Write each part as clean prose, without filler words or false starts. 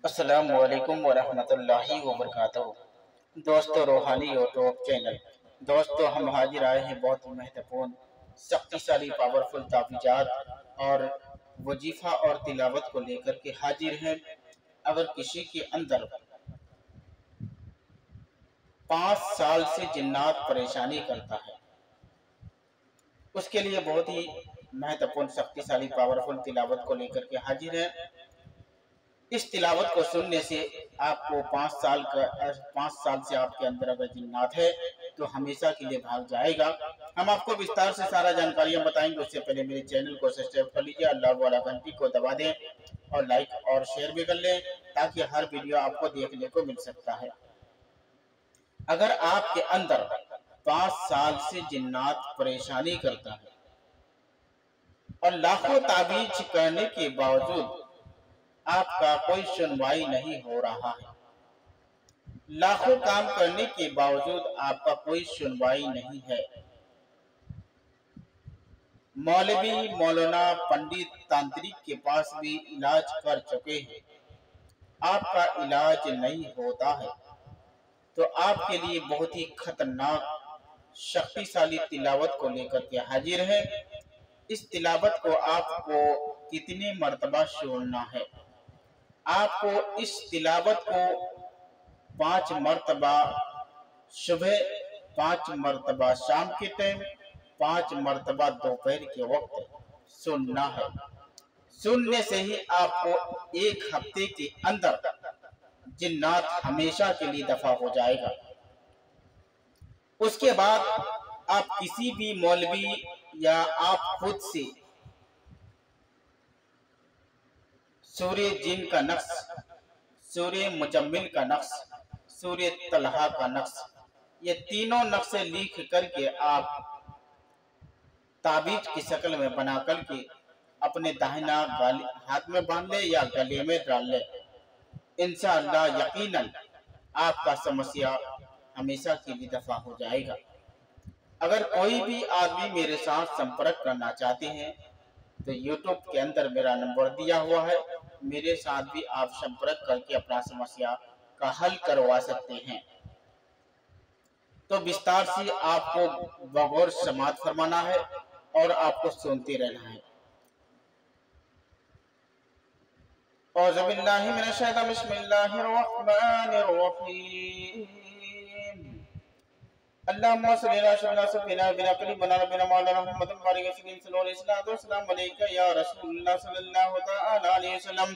السلام علیکم ورحمۃ اللہ وبرکاتہ۔ دوستو، روحانی یوٹیوب چینل دوستو، ہم حاضر آئے ہیں بہت مہتوپورن شکتیشالی پاورفل تعویذات اور وظیفہ اور تلاوت کو لے کر کے حاضر ہیں۔ اگر کسی کے اندر 5 سال سے جنات پریشانی کرتا ہے، اس کے لیے بہت ہی مہتوپورن شکتیشالی پاورفل تلاوت کو لے کر کے حاضر ہیں۔ اس تلاوت کو سننے سے آپ کو 5 سال سے آپ کے اندر اگر جنات ہے تو ہمیشہ کے لیے بھاگ جائے گا۔ ہم آپ کو وستار سے سارا جانکاریاں بتائیں گے، اس سے پہلے میرے چینل کو سبسکرائب کر لیجیے، اللہ والا گھنٹی کو دبا دیں اور لائک اور شیئر بھی کر لیں تاکہ ہر ویڈیو آپ کو دیکھنے کو مل سکتا ہے۔ اگر آپ کے اندر 5 سال سے جنات پریشانی کرتا ہے اور لاکھوں تعویذ کرنے کے باوجود آپ کا کوئی سنوائی نہیں ہو رہا ہے، لاکھوں کام کرنے کے باوجود آپ کا کوئی سنوائی نہیں ہے، مولوی، مولانا، پنڈت، تانترک کے پاس بھی علاج کر چکے ہیں، آپ کا علاج نہیں ہوتا ہے، تو آپ کے لیے بہت ہی خطرناک شکتیشالی تلاوت کو لے کر کے حاضر ہے۔ اس تلاوت کو آپ کو کتنی مرتبہ سننا ہے؟ آپ کو اس تلاوت کو 5 مرتبہ صبح، 5 مرتبہ شام کے ٹائم، 5 مرتبہ دوپہر کے وقت سننا ہے۔ سننے سے ہی آپ کو 1 ہفتے کے اندر جنات ہمیشہ کے لیے دفع ہو جائے گا۔ اس کے بعد آپ کسی بھی مولوی یا آپ خود سے سورہ جن کا نقش، سورہ مجمل کا نقش، سورہ طلحہ کا نقش، یہ تینوں نقش لکھ کر کے آپ تعویذ کی شکل میں بنا کر کے اپنے داہنا ہاتھ میں باندھ لے یا گلے میں ڈال لے، انشاءاللہ یقیناً آپ کا سمسیا ہمیشہ کے لیے دفع ہو جائے گا۔ اگر کوئی بھی آدمی میرے ساتھ سمپرک کرنا چاہتے ہیں تو یوٹیوب کے اندر میرا نمبر دیا ہوا ہے، میرے ساتھ بھی آپ سمپرک کر کے اپنا سمسیا کا حل کروا سکتے ہیں۔ تو وستار سے آپ کو بغور سماعت فرمانا ہے اور آپ کو سنتے رہنا ہے۔ اعوذ باللہ من الشیطان، بسم اللہ الرحمن الرحیم۔ اللہم صلی اللہ علیہ وسلم قریبنا ربنا مولانا محمد بارک وسلم صلی اللہ وسلم علیکہ یا رسول اللہ صلی اللہ علیہ وسلم۔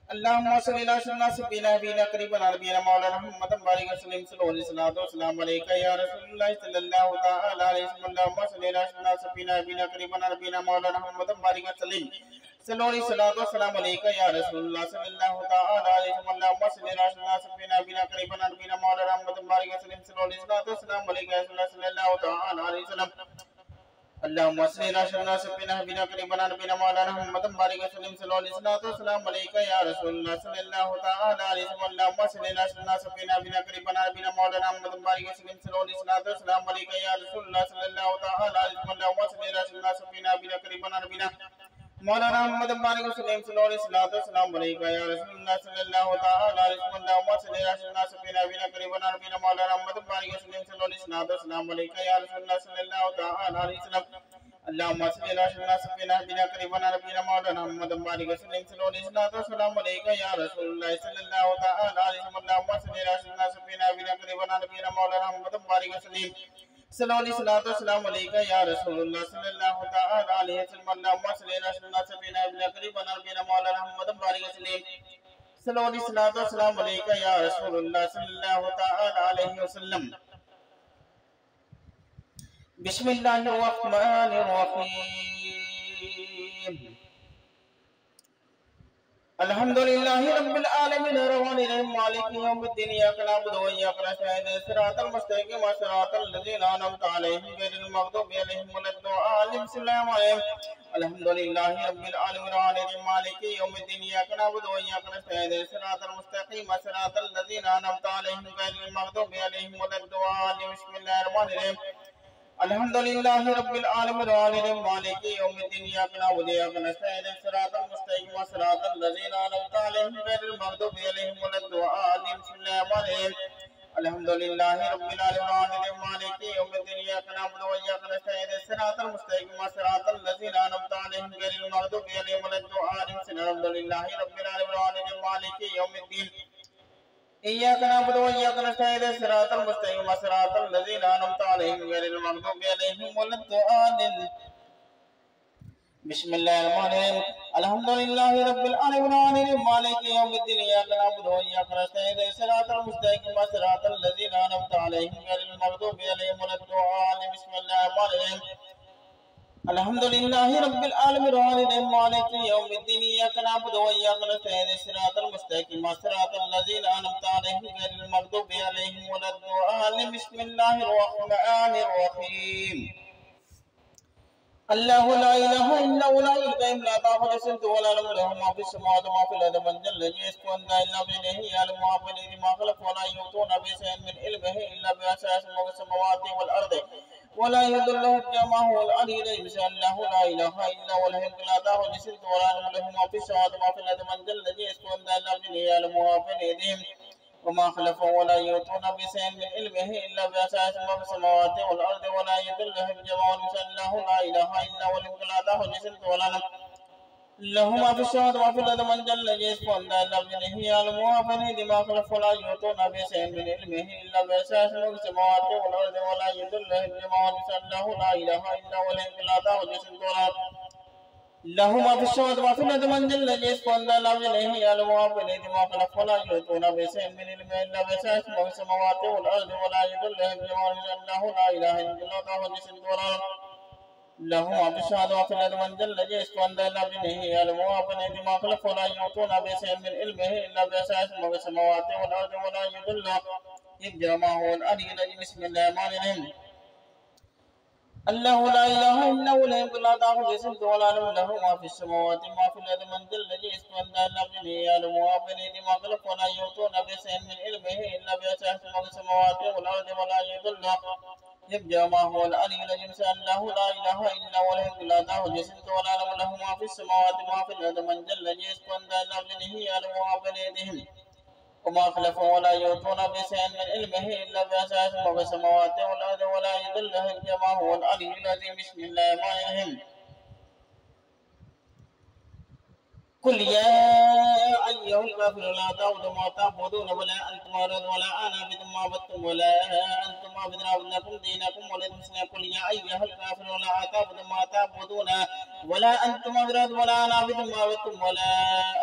اللہم صلی اللہ علیہ وسلم قریبنا ربنا مولانا محمد بارک وسلم صلی اللہ وسلم علیکہ یا رسول اللہ صلی اللہ علیہ وسلم۔ اللہم صلی اللہ علیہ قریبنا ربنا مولانا محمد بارک وسلم صلی اللہ وسلم علیکہ یا رسول اللہ صلی اللہ علیہ وسلم۔ اللہم صلی اللہ قریبنا ربنا مولانا محمد بارک وسلم صلی اللہ وسلم علیکہ یا رسول اللہ صلی اللہ علیہ وسلم۔ اللہم صلی اللہ قریبنا ربنا مولانا محمد بارک وسلم صلی اللہ وسلم علیکہ یا رسول اللہ صلی اللہ علیہ وسلم۔ اللہم صلی اللہ قریبنا ربنا مولانا محمد بارک وسلم صلی اللہ وسلم علیکہ یا رسول اللہ صلی اللہ علیہ وسلم۔ اللہم صلی اللہ قریبنا ربنا مولانا محمد بارک وسلم صلی اللہ وسلم علیکہ یا رسول اللہ صلی اللہ علیہ وسلم۔ اللہم صلی اللہ قریبنا ربنا مولانا محمد بارک وسلم صلی اللہ وسلم علیکہ یا رسول اللہ صلی اللہ علیہ وسلم۔ اللہم صلی اللہ قریبنا ربنا مولانا محمد بارک وسلم صلی اللہ وسلم علیکہ یا رسول اللہ صلی اللہ علیہ وسلم۔ اللہم صلی اللہ قریبنا ربنا مولانا محمد بارک وسلم صلی اللہ وسلم علیکہ یا رسول اللہ صلی اللہ علیہ وسلم۔ اللہم صلی اللہ قریبنا ربنا مولانا محمد بارک وسلم صلی اللہ وسلم علیکہ یا رسول اللہ صلی اللہ علیہ وسلم۔ بسم اللہ الرحمن الرحیم۔ الحمدللہ رب العالمین الرحمن الرحیم مالک یوم الدین، ایاک نعبد و ایاک نستعین، صراط المستقیم صراط الذین انعمت علیہم غیر المغضوب علیہم ولا الضالین۔ بسم اللہ الرحمن الرحیم۔ الحمدللہ رب العالمین الرحمن الرحیم مالک یوم الدین، ایاک نعبد و ایاک نستعین، صراط المستقیم صراط الذین انعمت علیہم غیر المغضوب علیہم ولا الضالین۔ بسم اللہ الرحمن الرحیم۔ الحمد لله رب العالمين الرحمن مالك يوم الدين إياك نعبد وإياك نستعين صراط المستقيم صراط الذين أنعمت عليهم غير المغضوب عليهم ولا الضالين بسم الله الرحمن الرحيم الحمد لله رب العالمين مالك يوم الدين إياك نعبد وإياك نستعين صراط المستقيم صراط الذين أنعمت عليهم غير المغضوب عليهم ولا الضالين الحمد لله رب العالمين مالك يوم الدين إياك نعبد وإياك نستعين صراط المستقيم صراط الذين أنعمت عليهم غير المغضوب عليهم ولا الضالين بسم الله الرحمن الرحيم الحمد لله رب العالمين مالك يوم الدين إياك نعبد وإياك نستعين صراط المستقيم صراط الذين أنعمت عليهم غير المغضوب عليهم ولا الضالين بسم الله الرحمن الرحيم الحمد لله رب العالمين الرحمن مالك يوم الدين إياك نعبد وإياك نستعين صراط المستقيم صراط الذين أنعمت عليهم غير المغضوب عليهم ولا الضالين بسم الله الرحمن الرحيم الله لا إله إلا هو الحي القيوم لا تأخذه سنة ولا نوم له ما في السماوات وما في الأرض من ذا الذي يشفع إلا بإذنه يعلم ما بين أيديهم وما خلفهم ولا يحيطون بشيء من علمه إلا بما شاء في السماوات والأرض ولا يضله حفظهما هو العلي العظيم الله لا إله إلا هو الحي القيوم لا تأخذه سنة ولا نوم له ما في السماوات وما في الأرض من ذا الذي يشفع إلا بإذنه يعلم ما بين أيديهم وما خلفهم ولا يحيطون بشيء من علمه إلا بما شاء في السماوات والأرض ولا يضله حفظهما الله لا إله إلا هو الحي القيوم لا تأخذه سنة ولا نوم له ما في السماوات وما في الأرض من ذا الذي يشفع إلا بإذنه يعلم ما بين أيديهم وما خلفهم ولا يحيطون بشيء من علمه إلا بما شاء في السماوات والأرض ولا يضله حفظهما الله لا إله إلا هو الحي القيوم لا تأخذه سنة ولا نوم له ما في السماوات وما في الأرض من ذا الذي يشفع إلا بإذنه يعلم ما بين أيديهم وما خلفهم ولا يحيطون بشيء من علمه إلا بما شاء في السماوات والأرض ولا يضله حفظهما الله لا إله إلا الله تأخذه سنة ولا نوم له ما في السماوات وما في الأرض من ذا الذي يشفع إلا بإذنه يعلم ما بين أيديهم وما خلفهم ولا يحيطون بشيء من علمه إلا بما شاء في السماوات والأرض ولا يضله حفظهما هو العلي العظيم بسم الله الرحمن الرحيم الله لا إله إلا هو الحي القيوم لا تأخذه سنة ولا نوم له ما في السماوات وما في الأرض من ذا الذي يشفع إلا بإذنه يعلم ما بين أيديهم وما خلفهم ولا يحيطون بشيء من علمه إلا بما شاء في السماوات والأرض ولا يضله حفظهما هو العلي العظيم الله لا إله إلا هو الحي القيوم لا تأخذه سنة ولا نوم له ما في السماوات وما في الأرض من ذا الذي يشفع إلا بإذنه يعلم ما بين أيديهم وما خلفهم ولا يحيطون بشيء من علمه إلا بما شاء في السماوات والأرض ولا يضله حفظهما هو العلي العظيم بسم الله الرحمن الرحيم قل يا أيها الكافرون لا تعبدوا ما تعبدون ولا أنتم عابدون ولا أنا عابد ما عبدتم ولا أنتم عابدون لكم دينكم ولي المسلمين قل يا أيها الكافرون لا تعبدوا ما تعبدون ولا أنتم عابدون ولا أنا عابد ما عبدتم ولا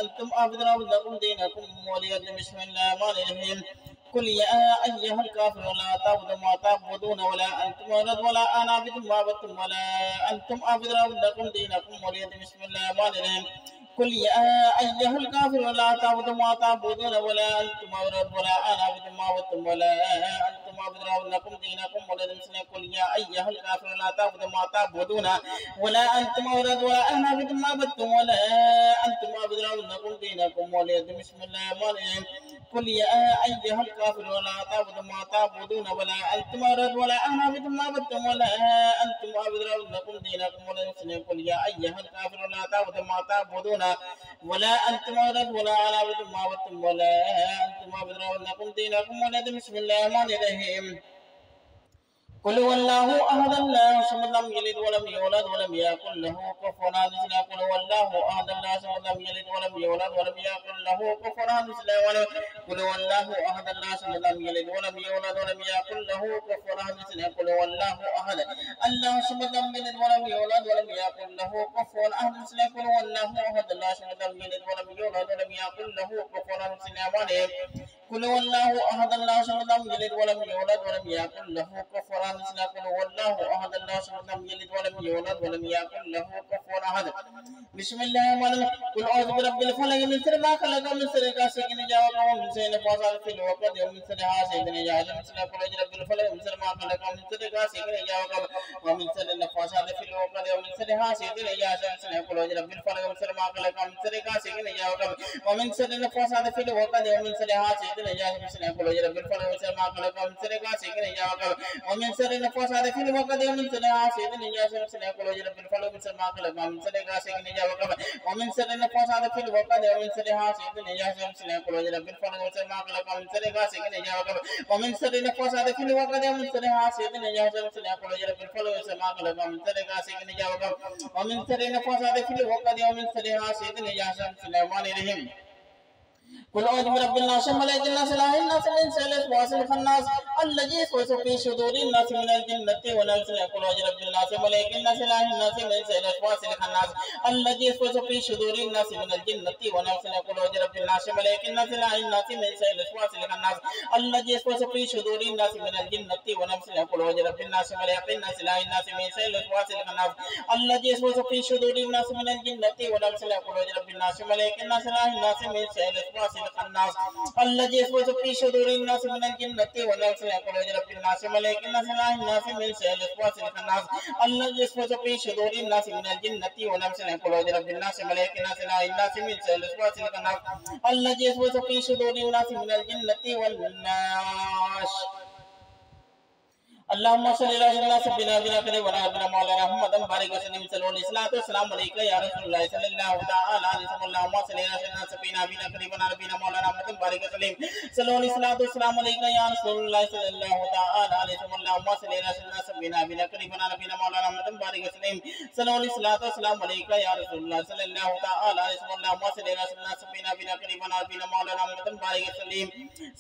أنتم عابدون لكم دينكم ولي الدين بسم الله الرحمن الرحيم قل يا أيها الكافرون لا تعبدوا ما تعبدون ولا أنتم عابدون ولا أنا عابد ما عبدتم ولا أنتم عابدون لكم دينكم ولي الدين بسم الله الرحمن الرحيم قل يا أيها الكافرون لا تعبدوا ما تعبدون ولا أنتم عابدون ولا أنا عابد ما عبدتم ولا أنتم عابدون لكم دينكم ولي الدين قل يا أيها الكافرون لا تعبدوا ما تعبدون ولا أنتم عابدون ولا أنا عابد ما عبدتم ولا أنتم عابدون لكم دينكم ولي الدين بسم الله الرحمن الرحيم قل يا أيها الكافرون لا تعبدوا ما تعبدون ولا أنتم عابدون ولا أنا عابد ما عبدتم ولا أنتم عابدون لكم دينكم ولي الدين قل يا أيها الكافرون لا تعبدوا ما تعبدون ولا أنتم عابدون ولا أنا عابد ما عبدتم ولا أنتم عابدون لكم دينكم ولي الدين بسم الله الرحمن الرحيم قل هو الله أحد الله الصمد لم يلد ولم يولد ولم يكن له كفوا أحد قل هو الله أحد الله الصمد لم يلد ولم يولد ولم يكن له كفوا أحد قل هو الله أحد الله الصمد لم يلد ولم يولد ولم يكن له كفوا أحد قل هو الله أحد الله الصمد لم يلد ولم يولد ولم يكن له كفوا أحد قل هو الله أحد الله الصمد لم يلد ولم يولد ولم يكن له كفوا أحد قل هو الله أحد الله الصمد لم يلد ولم يولد ولم يكن له كفوا أحد قل هو الله أحد الله الصمد لم يلد ولم يولد ولم يكن له كفوا أحد بسم الله الرحمن الرحيم قل أعوذ برب الفلق من شر ما خلق ومن شر غاسق إذا وقب ومن شر النفاثات في العقد ومن شر حاسد إذا حسد بسم الله قل أعوذ برب الفلق من شر ما خلق ومن شر غاسق إذا وقب ومن شر النفاثات في العقد ومن شر حاسد إذا حسد بسم الله قل أعوذ برب الفلق من شر ما خلق ومن شر غاسق إذا وقب ومن شر النفاثات في العقد ومن شر حاسد النجاس من شر كل رب الفلق ومن شر ما خلق ومن شر غاسق إذا وقب ومن شر النفاثات في العقد ومن شر حاسد إذا حسد من شر كل رب الفلق ومن شر ما خلق ومن شر غاسق إذا وقب ومن شر النفاثات في العقد ومن شر حاسد إذا حسد من شر كل رب الفلق ومن شر ما خلق ومن شر غاسق إذا وقب ومن شر النفاثات في العقد ومن شر حاسد إذا حسد من شر كل رب الفلق ومن شر ما خلق ومن شر غاسق إذا وقب ومن شر النفاثات في العقد ومن شر حاسد إذا حسد بسم الله الرحمن الرحيم قل أعوذ برب الناس ملك الناس إله الناس من شر الوسواس الخناس الذي يوسوس في صدور الناس من الجنة والناس قل أعوذ برب الناس ملك الناس إله الناس من شر الوسواس الخناس الذي يوسوس في صدور الناس من الجنة والناس قل أعوذ برب الناس ملك الناس إله الناس من شر الوسواس الخناس الذي يوسوس في صدور الناس من الجنة والناس قل أعوذ برب الناس ملك الناس إله الناس من شر الوسواس الخناس الذي يوسوس في صدور الناس من الجنة والناس قل أعوذ برب الناس ملك الناس إله الناس من شر الوسواس الخناس الذي يوسوس في صدور الناس من الجنة والناس قل أعوذ برب الناس ملك الناس إله الناس من شر الوسواس الخناس الذي يوسوس في صدور الناس من الجنة والناس قل أعوذ برب الناس ملك الناس إله الناس من شر الوسواس الخناس الذي يوسوس في صدور الناس من الجنة والناس اللهم صل على سيدنا سيدنا بنا ونبينا مولانا محمد بارك وسلم صلى الله عليه وسلم عليك يا رسول الله صلى الله تعالى عليه وسلم اللهم صل على سيدنا سيدنا بنا ونبينا مولانا محمد بارك وسلم صلى الله عليه وسلم عليك يا رسول الله صلى الله تعالى عليه وسلم اللهم صل على سيدنا سيدنا بنا ونبينا مولانا محمد بارك وسلم صلى الله عليه وسلم عليك يا رسول الله صلى الله تعالى عليه وسلم اللهم صل على سيدنا سيدنا بنا مولانا محمد بارك وسلم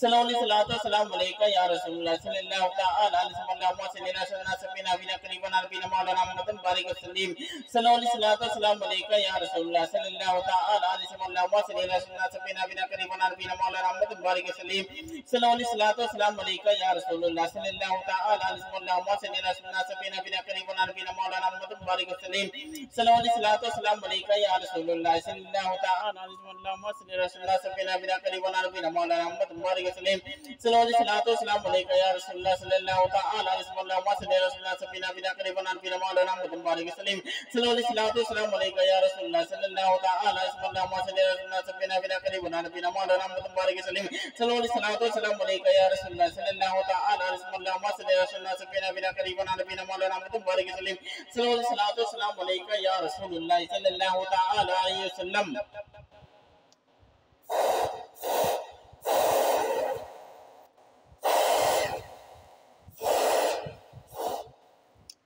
صلى الله عليه وسلم عليك يا رسول الله صلى الله تعالى عليه وسلم اللهم صل على سيدنا سيدنا بنا مولانا محمد بارك وسلم صلى الله عليه وسلم عليك يا رسول الله صلى الله تعالى عليه وسلم اللهم صل على سيدنا سيدنا بنا مولانا محمد بارك وسلم صلى الله عليه وسلم عليك يا رسول الله صلى الله تعالى عليه وسلم اللهم صل على سيدنا سيدنا بنا مولانا محمد بارك وسلم صلى الله عليه وسلم عليك يا رسول الله صلى الله تعالى عليه وسلم اللهم صل على سيدنا سيدنا بنا مولانا محمد بارك وسلم صلى الله عليه وسلم عليك يا رسول الله صلى الله تعالى عليه وسلم اللهم صل على سيدنا سيدنا بنا مولانا محمد بارك وسلم صلى الله عليه وسلم عليك يا رسول الله صلى الله تعالى عليه وسلم اللهم صل على سيدنا سيدنا بنا مولانا محمد بارك وسلم صلى الله عليه وسلم عليك يا رسول الله صلى الله تعالى عليه وسلم اللهم صل على سيدنا سيدنا بنا مولانا محمد بارك وسلم صلى الله عليه وسلم عليك يا رسول الله صلى الله تعالى عليه وسلم